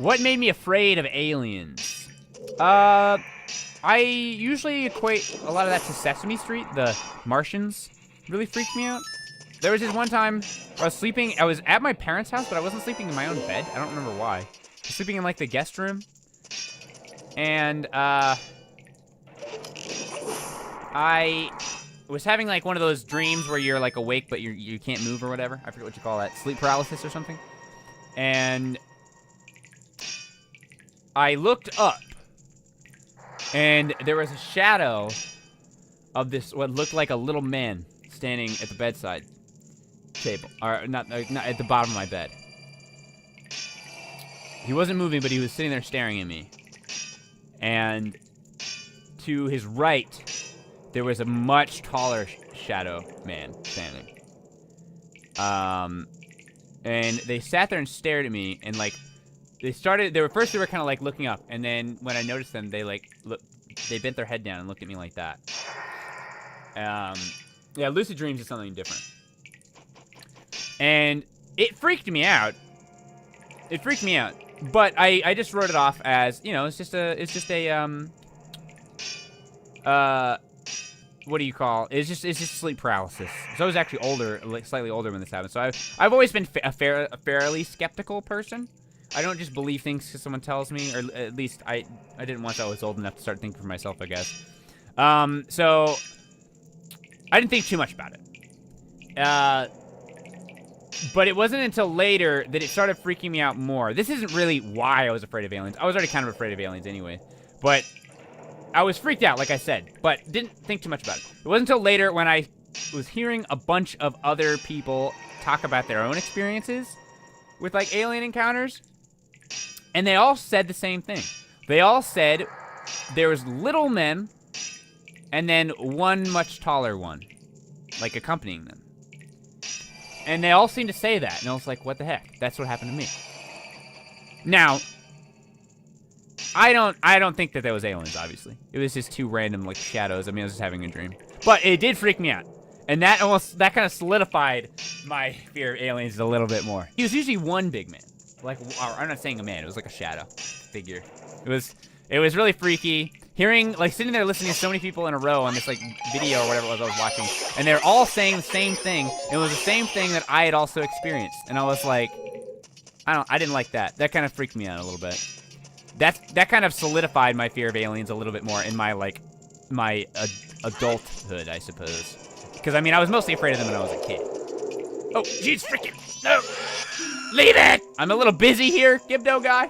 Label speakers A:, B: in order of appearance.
A: What made me afraid of aliens? I usually equate a lot of that to Sesame Street. The Martians really freaked me out. There was this one time I was sleeping. I was at my parents' house, but I wasn't sleeping in my own bed. I don't remember why. I was sleeping in, like, the guest room. And, I was having, like, one of those dreams where you're, like, awake, but you can't move or whatever. I forget what you call that. Sleep paralysis or something. And I looked up. And there was a shadow of this, what looked like a little man standing at the bedside table. Or, not at the bottom of my bed. He wasn't moving, but he was sitting there staring at me. And to his right, there was a much taller shadow man standing. And they sat there and stared at me, and, like, they were kind of like looking up, and then when I noticed them, they bent their head down and looked at me like that. Yeah, lucid dreams is something different. And it freaked me out. But I just wrote it off as, you know, it's just a what do you call? It's just sleep paralysis. So I was actually older, like slightly older when this happened. So I've always been a fairly skeptical person. I don't just believe things because someone tells me, or at least I didn't once I was old enough to start thinking for myself, I guess. So I didn't think too much about it. But it wasn't until later that it started freaking me out more. This isn't really why I was afraid of aliens. I was already kind of afraid of aliens anyway. But I was freaked out, like I said, but didn't think too much about it. It wasn't until later when I was hearing a bunch of other people talk about their own experiences with, like, alien encounters. And they all said the same thing. They all said there was little men and then one much taller one, like, accompanying them. And they all seemed to say that. And I was like, what the heck? That's what happened to me. Now, I don't think that there was aliens, obviously. It was just two random, like, shadows. I mean, I was just having a dream. But it did freak me out. And that kind of solidified my fear of aliens a little bit more. He was usually one big man. Like, I'm not saying a man. It was like a shadow figure. It was really freaky. Hearing, like, sitting there listening to so many people in a row on this, like, video or whatever it was I was watching. And they're all saying the same thing. It was the same thing that I had also experienced. And I was like, I didn't like that. That kind of freaked me out a little bit. That kind of solidified my fear of aliens a little bit more in my, like, my adulthood, I suppose. Because, I mean, I was mostly afraid of them when I was a kid. Oh, jeez, freaking, no! Leave it! I'm a little busy here, Gibdo guy.